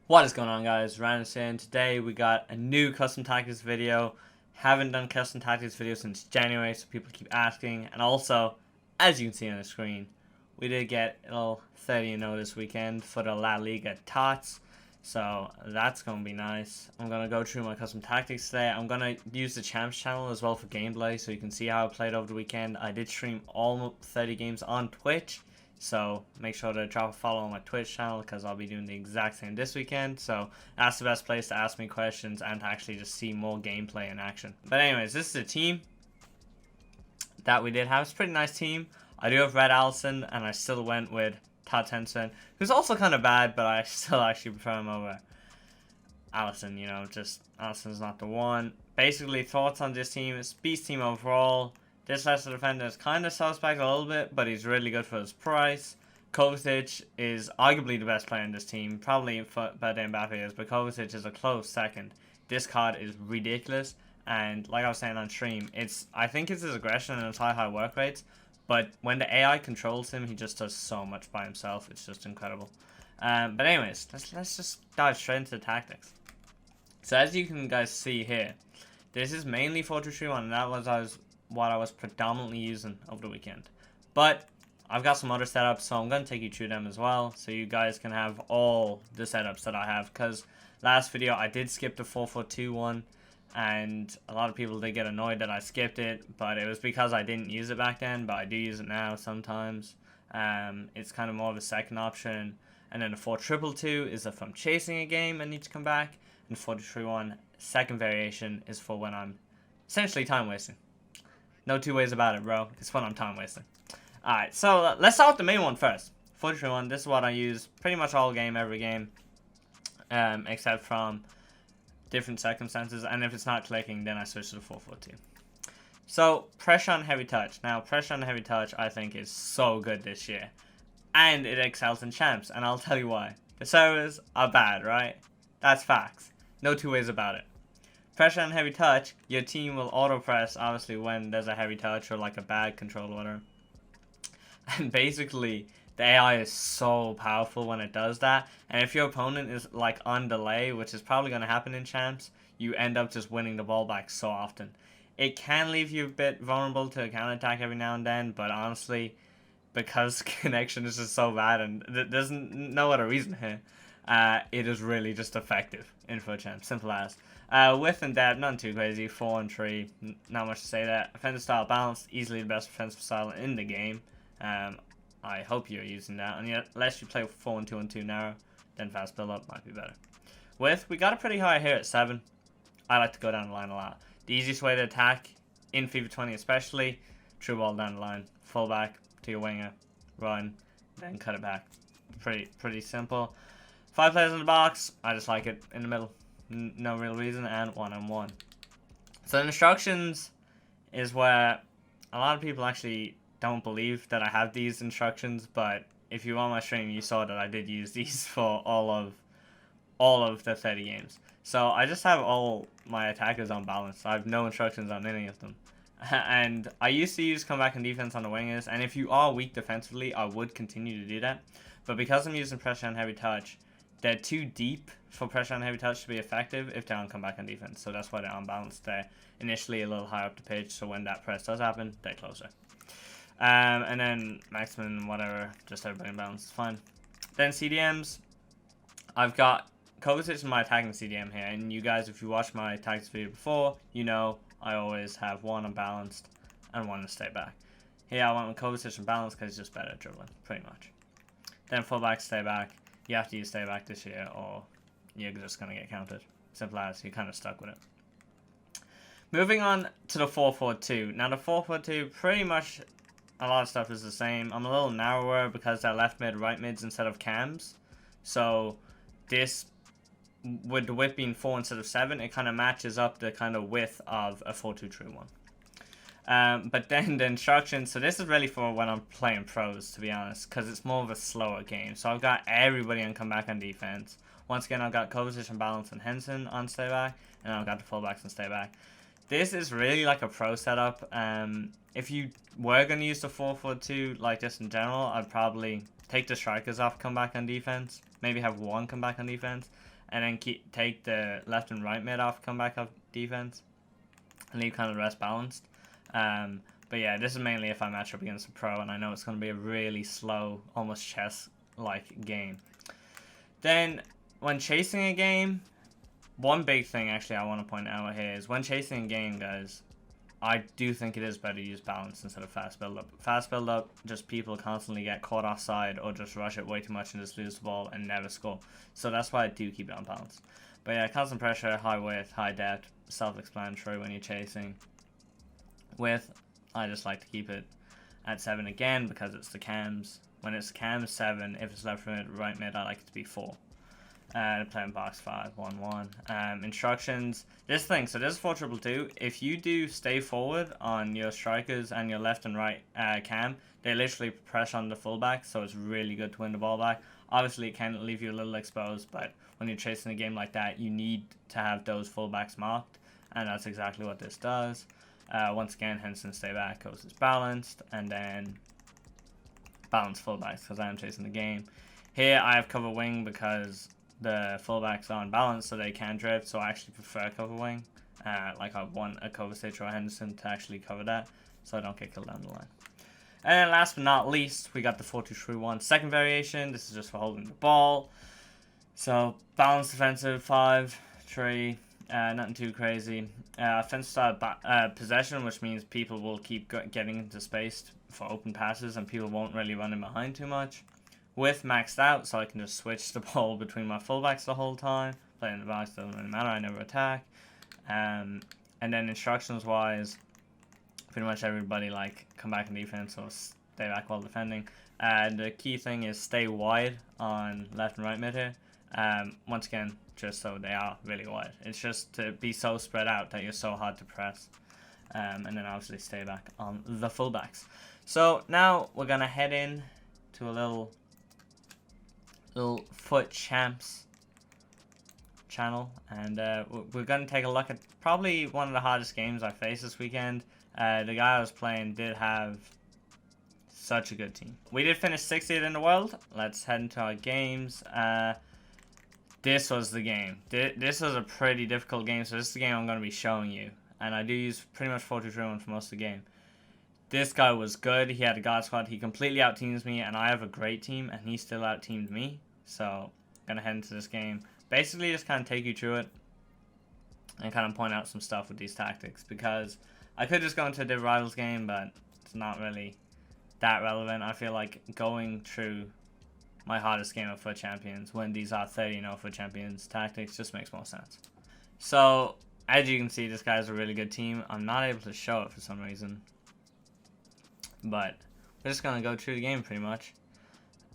What is going on, guys? Rannerz here, and today we got a new custom tactics video. Haven't done custom tactics video since January, so people keep asking. And also, as you can see on the screen, we did get a little 30-0 this weekend for the La Liga Tots, so that's gonna be nice. I'm gonna go through my custom tactics today. I'm gonna use the Champs channel as well for gameplay, so you can see how I played over the weekend. I did stream all 30 games on Twitch. So make sure to drop a follow on my Twitch channel because I'll be doing the exact same this weekend. So that's the best place to ask me questions and to actually just see more gameplay in action. But anyways, this is the team that we did have. It's a pretty nice team. I do have Red Allison, and I still went with Todd Tenson, who's also kind of bad, but I still actually prefer him over Allison. You know, just Allison's not the one. Basically, thoughts on this team. It's beast team overall. This lesser defender is kind of suspect a little bit, but he's really good for his price. Kovacic is arguably the best player in this team, probably better than Mbappe is, but Kovacic is a close second. This card is ridiculous, and like I was saying on stream, I think it's his aggression and his high work rates, but when the AI controls him, he just does so much by himself. It's just incredible. But anyways, let's just dive straight into the tactics. So as you can guys see here, this is mainly 4-2-3-1, and that was what I was predominantly using over the weekend. But I've got some other setups, so I'm going to take you through them as well, so you guys can have all the setups that I have, because last video I did skip the 4-4-2 one, and a lot of people did get annoyed that I skipped it, but it was because I didn't use it back then, but I do use it now sometimes. It's kind of more of a second option. And then the 4-2-2 is if I'm chasing a game and need to come back, and 4-2-3-1 second variation is for when I'm essentially time wasting. No two ways about it, bro. It's when I'm time wasting. Alright, so let's start with the main one first. 4-3-1, this is what I use pretty much all game, every game. Except from different circumstances. And if it's not clicking, then I switch to the 4-4-2. So, pressure on heavy touch. Now, pressure on heavy touch, I think, is so good this year. And it excels in champs. And I'll tell you why. The servers are bad, right? That's facts. No two ways about it. Pressure on heavy touch, your team will auto press obviously when there's a heavy touch or like a bad control order. And basically the AI is so powerful when it does that, and if your opponent is like on delay, which is probably going to happen in champs, you end up just winning the ball back so often. It can leave you a bit vulnerable to a counterattack every now and then, but honestly, because connection is just so bad and there's no other reason here, it is really just effective in FUT champs, simple as. Width and depth, nothing too crazy. 4 and 3, not much to say there. Offensive style balanced, easily the best offensive style in the game. I hope you're using that. And yet, unless you play 4 and 2 and 2 narrow, then fast build up might be better. Width, we got it pretty high here at 7. I like to go down the line a lot. The easiest way to attack in FIFA 20 especially, true ball down the line, full back to your winger, run, then cut it back. Pretty simple. 5 players in the box. I just like it in the middle. No real reason, and 1-on-1. So instructions is where a lot of people actually don't believe that I have these instructions, but if you were on my stream, you saw that I did use these for all of the 30 games. So I just have all my attackers on balance. I have no instructions on any of them. And I used to use comeback and defense on the wingers, and if you are weak defensively, I would continue to do that. But because I'm using pressure and heavy touch, they're too deep for pressure on heavy touch to be effective if they don't come back on defense. So that's why they're unbalanced. They're initially a little higher up the pitch, so when that press does happen, they're closer. And then maximum, whatever, just everybody in balance is fine. Then CDMs, I've got Kovacic in my attacking CDM here. And you guys, if you watched my tactics video before, you know I always have one unbalanced and one to stay back. Here I went with Kovacic unbalanced because he's just better at dribbling, pretty much. Then fullback, stay back. You have to use stay back this year or you're just going to get counted. Simple as, you're kind of stuck with it. Moving on to the 4-4-2. Now the 4-4-2, pretty much a lot of stuff is the same. I'm a little narrower because they're left mid, right mids instead of cams. So this, with the width being 4 instead of 7, it kind of matches up the kind of width of a 4-2-3-1. But then the instructions, so this is really for when I'm playing pros, to be honest, because it's more of a slower game. So I've got everybody on comeback on defense. Once again, I've got Kovacic and Balance and Henson on stay back, and I've got the fullbacks on stay back. This is really like a pro setup. If you were going to use the 4-4-2 like this in general, I'd probably take the strikers off, come back on defense, maybe have one come back on defense, and then take the left and right mid off, come back off defense, and leave kind of the rest balanced. But yeah, this is mainly if I match up against a pro, and I know it's going to be a really slow, almost chess-like game. Then, when chasing a game, one big thing actually I want to point out here is when chasing a game, guys, I do think it is better to use balance instead of fast build-up. Fast build-up, just people constantly get caught offside or just rush it way too much and just lose the ball and never score. So that's why I do keep it on balance. But yeah, constant pressure, high width, high depth, self-explanatory when you're chasing. Width, I just like to keep it at 7 again because it's the cams. When it's cams 7, if it's left mid, right mid, I like it to be 4. Playing box 5, 1-1. Instructions. This thing, so this is 4-2-2. If you do stay forward on your strikers and your left and right cam, they literally press on the fullback, so it's really good to win the ball back. Obviously, it can leave you a little exposed, but when you're chasing a game like that, you need to have those fullbacks marked, and that's exactly what this does. Once again, Henson stay back goes as balanced, and then balance fullbacks because I am chasing the game. Here I have cover wing because the fullbacks are on balance, so they can drift, so I actually prefer cover wing. Like I want a cover stitch or a Henderson to actually cover that, so I don't get killed down the line. And then last but not least, we got the 4-2-3-1 second variation. This is just for holding the ball. So balanced defensive 5-3. Nothing too crazy. Offensive style possession, which means people will keep getting into space for open passes and people won't really run in behind too much. With maxed out, so I can just switch the ball between my fullbacks the whole time. Playing the box doesn't really matter, I never attack. And then instructions wise, pretty much everybody like come back in defense or stay back while defending. The key thing is stay wide on left and right mid here. Once again, just so they are really wide. It's just to be so spread out that you're so hard to press. And then obviously stay back on the fullbacks. So now we're going to head in to a little Foot Champs channel. And we're going to take a look at probably one of the hardest games I faced this weekend. The guy I was playing did have such a good team. We did finish 60th in the world. Let's head into our games. This was the game. This was a pretty difficult game, so this is the game I'm going to be showing you. And I do use pretty much 4-2-3-1 for most of the game. This guy was good. He had a god squad. He completely out-teams me, and I have a great team, and he still out-teamed me. So, I'm going to head into this game. Basically, just kind of take you through it and kind of point out some stuff with these tactics. Because I could just go into a Div Rivals game, but it's not really that relevant. I feel like going through my hardest game of Foot Champions when these are 30-0 Foot Champions tactics just makes more sense. So, as you can see, this guy has a really good team. I'm not able to show it for some reason. But we're just going to go through the game pretty much.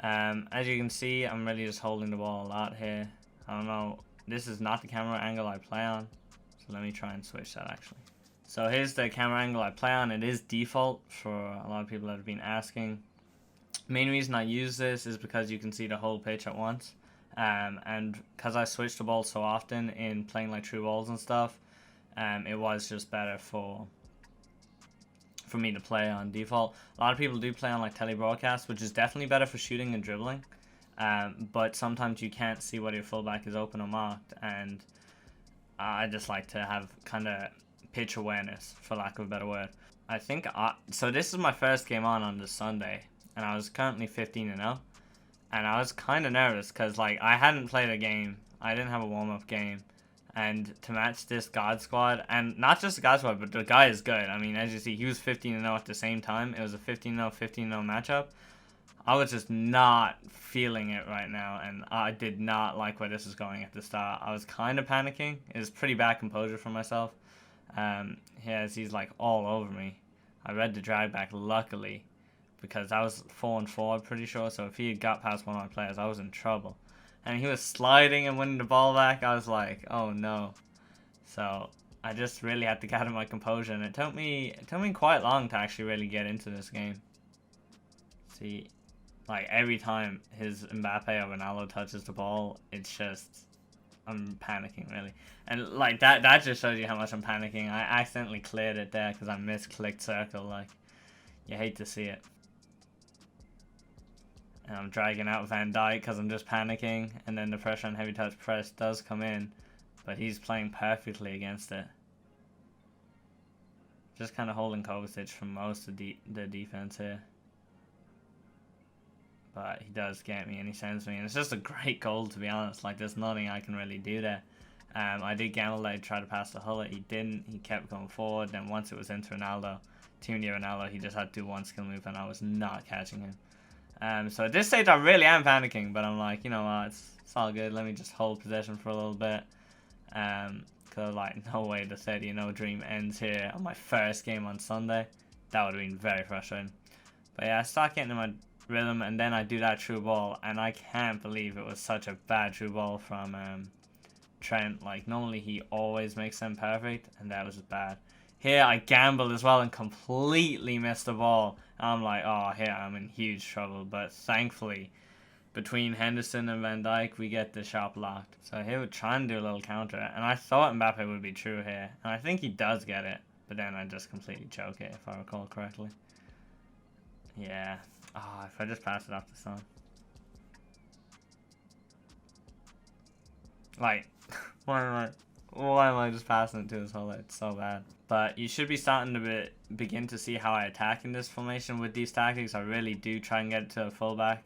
As you can see, I'm really just holding the ball a lot here. I don't know. This is not the camera angle I play on. So let me try and switch that actually. So here's the camera angle I play on. It is default for a lot of people that have been asking. Main reason I use this is because you can see the whole pitch at once. And because I switch the ball so often in playing like true balls and stuff, it was just better for me to play on default. A lot of people do play on like telebroadcast, which is definitely better for shooting and dribbling. But sometimes you can't see whether your fullback is open or marked, and I just like to have kind of pitch awareness, for lack of a better word. I think so this is my first game on this Sunday, and I was currently 15-0, and I was kind of nervous because like I hadn't played a game, I didn't have a warm-up game, and to match this God squad, and not just the God squad, but the guy is good. I mean, as you see, he was 15-0 at the same time. It was a 15-0 matchup. I was just not feeling it right now, and I did not like where this was going at the start. I was kind of panicking. It was pretty bad composure for myself. He's like all over me. I read the drag back luckily, because I was 4-4, I'm pretty sure. So if he had got past one of my players, I was in trouble. And he was sliding and winning the ball back. I was like, oh no. So I just really had to gather my composure, and it took me quite long to actually really get into this game. See, like every time his Mbappe or Ronaldo touches the ball, it's just, I'm panicking really. And like that just shows you how much I'm panicking. I accidentally cleared it there because I misclicked circle. Like, you hate to see it. And I'm dragging out Van Dijk because I'm just panicking. And then the pressure on heavy touch press does come in. But he's playing perfectly against it. Just kind of holding Kovacic from most of the defense here. But he does get me and he sends me. And it's just a great goal, to be honest. Like, there's nothing I can really do there. I did gamble that I'd try to pass the Hullet. He didn't. He kept going forward. Then once it was into Ronaldo, team near Ronaldo, he just had to do one skill move and I was not catching him. So at this stage, I really am panicking. But I'm like, you know what? It's all good. Let me just hold possession for a little bit. Because, like, no way the 30-0 dream ends here on my first game on Sunday. That would have been very frustrating. But yeah, I start getting in my rhythm, and then I do that true ball, and I can't believe it was such a bad true ball from Trent. Like, normally he always makes them perfect, and that was just bad. Here, I gambled as well and completely missed the ball. I'm like, oh, here, I'm in huge trouble. But thankfully, between Henderson and Van Dijk, we get the shot blocked. So here we're trying to do a little counter. And I thought Mbappe would be true here. And I think he does get it. But then I just completely choke it, if I recall correctly. Yeah. Oh, if I just pass it off to Son. Like, why am I just passing it to his hole? It's so bad. But you should be starting to begin to see how I attack in this formation with these tactics. I really do try and get it to a fullback.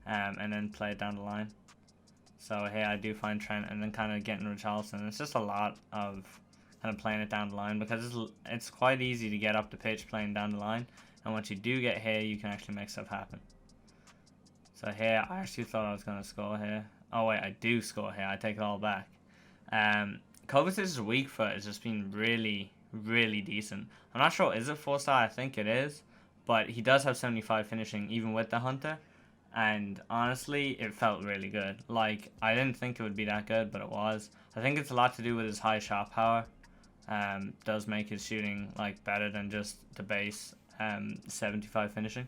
And then play it down the line. So here I do find Trent and then kind of getting Richarlison. It's just a lot of kind of playing it down the line because it's quite easy to get up the pitch playing down the line. And once you do get here, you can actually make stuff happen. So here, I actually thought I was going to score here. Oh wait, I do score here. I take it all back. Kovacic's weak foot has just been really, really decent. I'm not sure, is it 4-star? I think it is. But he does have 75 finishing even with the Hunter. And honestly, it felt really good. Like, I didn't think it would be that good, but it was. I think it's a lot to do with his high shot power. Does make his shooting like better than just the base 75 finishing.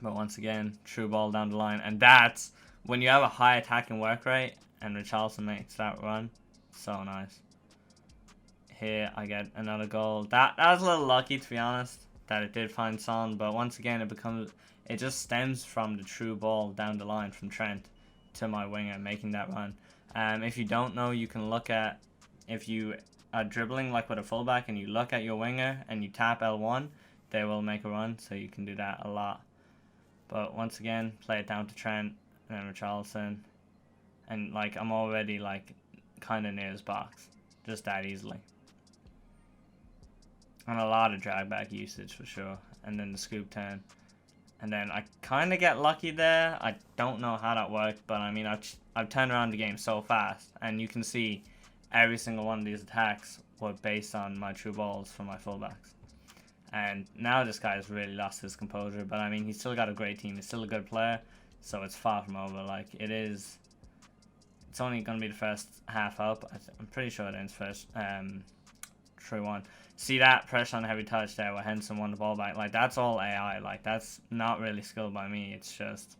But once again, true ball down the line. And that's when you have a high attacking work rate and Richarlison makes that run. So nice. Here, I get another goal. That was a little lucky, to be honest, that it did find Son. But once again, it just stems from the true ball down the line from Trent to my winger making that run. If you don't know, you can look at, if you are dribbling like with a fullback and you look at your winger and you tap L1, they will make a run, so you can do that a lot. But once again, play it down to Trent and then Richarlison. And like, I'm already like kind of near his box, just that easily. And a lot of drag back usage for sure. And then the scoop turn. And then I kind of get lucky there. I don't know how that worked, but I mean, I've turned around the game so fast. And you can see every single one of these attacks were based on my true balls from my fullbacks. And now this guy has really lost his composure. But I mean, he's still got a great team. He's still a good player. So it's far from over. Like, it's only going to be the first half up. I'm pretty sure it ends first. 3-1. See that pressure on the heavy touch there where Henderson won the ball back. Like, that's all AI. Like, that's not really skill by me. It's just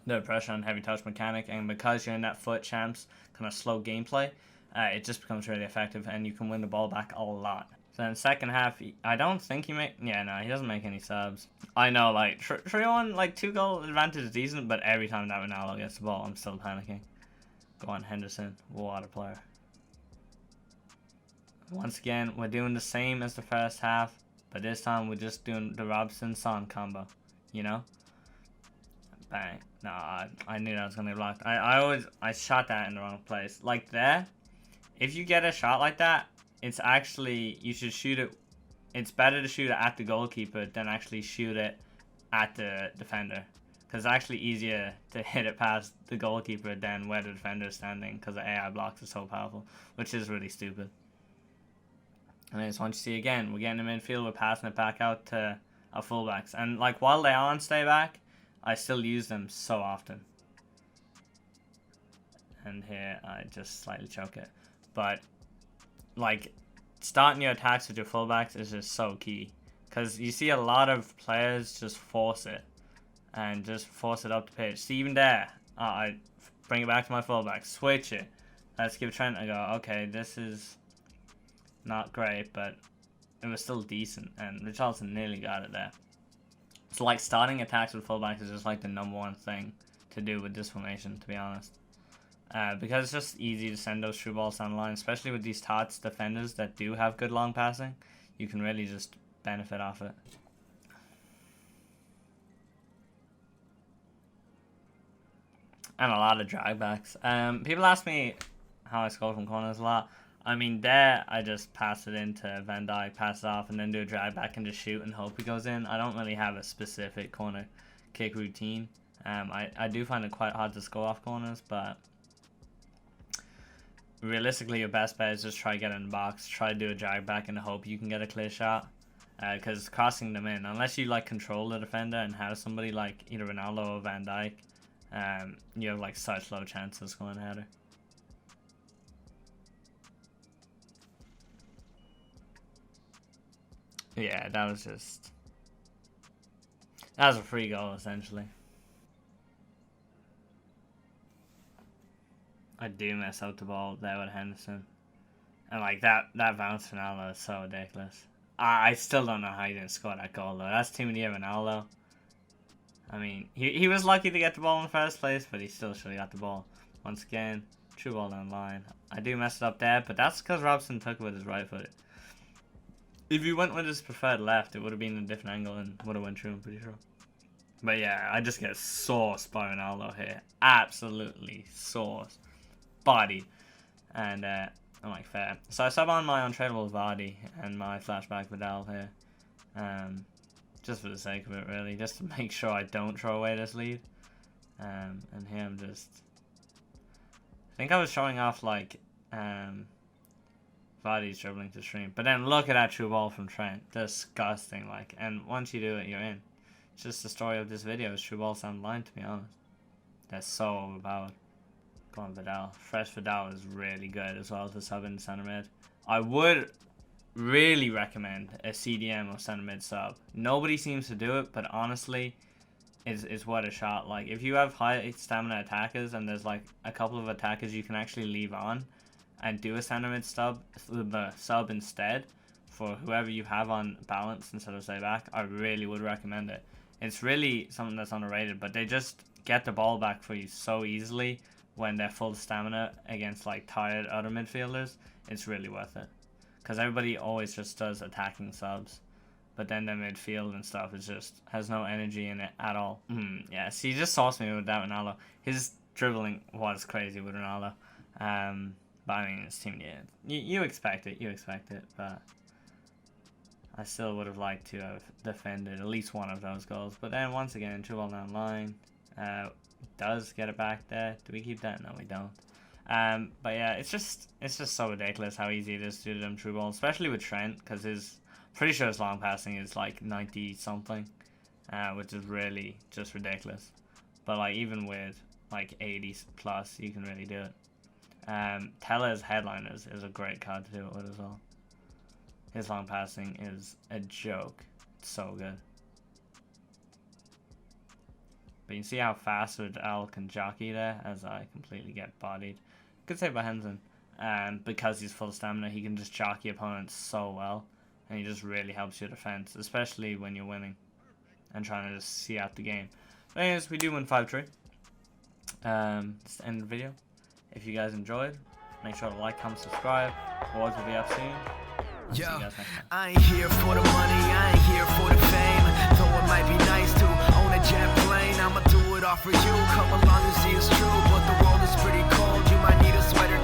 the pressure on heavy touch mechanic. And because you're in that foot champs kind of slow gameplay, it just becomes really effective. And you can win the ball back a lot. So in the second half, I don't think he he doesn't make any subs. I know, like, 3-1, like, 2-goal advantage is decent. But every time that Ronaldo gets the ball, I'm still panicking. Go on, Henderson. What a player. Once again, we're doing the same as the first half, but this time we're just doing the Robson-Son combo, you know? Bang. Nah, I knew that was going to be blocked. I shot that in the wrong place. Like there, if you get a shot like that, it's actually, you should shoot it, it's better to shoot it at the goalkeeper than actually shoot it at the defender. Because it's actually easier to hit it past the goalkeeper than where the defender is standing, because the AI blocks are so powerful, which is really stupid. And I just want you to see again, we're getting the midfield, we're passing it back out to our fullbacks. And like while they are on stay back, I still use them so often. And here I just slightly choke it. But like starting your attacks with your fullbacks is just so key. Because you see a lot of players just force it. And just force it up the pitch. See even there, I bring it back to my fullback, switch it. Let's give Trent a go. Okay, this is not great, but it was still decent, and Richarlison nearly got it there. So like starting attacks with fullbacks is just like the #1 thing to do with this formation, to be honest. Because it's just easy to send those through balls down the line, especially with these tots defenders that do have good long passing. You can really just benefit off it. And a lot of drag backs. People ask me how I score from corners a lot. I mean, there I just pass it into Van Dijk, pass it off, and then do a drag back and just shoot and hope he goes in. I don't really have a specific corner kick routine. I do find it quite hard to score off corners, but realistically your best bet is just try to get in the box, try to do a drag back and hope you can get a clear shot. Because crossing them in, unless you like control the defender and have somebody like either Ronaldo or Van Dijk, you have like such low chances of scoring a header. Yeah, that was a free goal essentially. I do mess out the ball there with Henderson. And like that bounce Ronaldo is so ridiculous. I still don't know how he didn't score that goal though. That's Team of the Year Ronaldo. I mean, he was lucky to get the ball in the first place, but he still should have got the ball. Once again, true ball down the line. I do mess it up there, but that's because Robson took it with his right foot. If he went with his preferred left, it would have been a different angle and would have went through, I'm pretty sure. But yeah, I just get sauced by Ronaldo here. Absolutely sauced. Body. And I'm like, fair. So I sub on my untradeable Vardy and my flashback Vidal here. Just for the sake of it, really. Just to make sure I don't throw away this lead. And here I'm just... I think I was showing off, like, Vardy's dribbling to stream. But then look at that true ball from Trent. Disgusting, like. And once you do it, you're in. It's just the story of this video. Is true balls down the line, to be honest. That's so overpowered. Come on, Vidal. Fresh Vidal is really good as well to sub in center mid. I would really recommend a CDM or center mid sub. Nobody seems to do it, but honestly, it's worth a shot. Like, if you have high stamina attackers and there's like a couple of attackers you can actually leave on and do a center mid sub instead for whoever you have on balance instead of say back, I really would recommend it. It's really something that's underrated, but they just get the ball back for you so easily when they're full stamina against like tired other midfielders. It's really worth it. Because everybody always just does attacking subs. But then the midfield and stuff is just has no energy in it at all. Yeah, see, he just sauced me with that Ronaldo. His dribbling was crazy with Ronaldo. But I mean, it's Team yeah. You expect it, but I still would have liked to have defended at least one of those goals. But then once again, true ball down line. Does get it back there. Do we keep that? No, we don't. But yeah, it's just so ridiculous how easy it is to do them true balls, especially with Trent, because pretty sure his long passing is like 90 something, which is really just ridiculous. But like even with like 80 plus, you can really do it. Teller's Headliners is a great card to do it with as well. His long passing is a joke. It's so good. But you can see how fast Al can jockey there as I completely get bodied. Good save by Henson. Because he's full stamina, he can just jockey opponents so well. And he just really helps your defense, especially when you're winning and trying to just see out the game. But anyways, we do win 5-3. Just end the video. If you guys enjoyed, make sure to like, comment, subscribe. Awards will be up soon. Yo, I ain't here for the money, I ain't here for the fame. Though it might be nice to own a jet plane, I'ma do it all for you. Come along and see it's true, but the world is pretty cold. You might need a sweater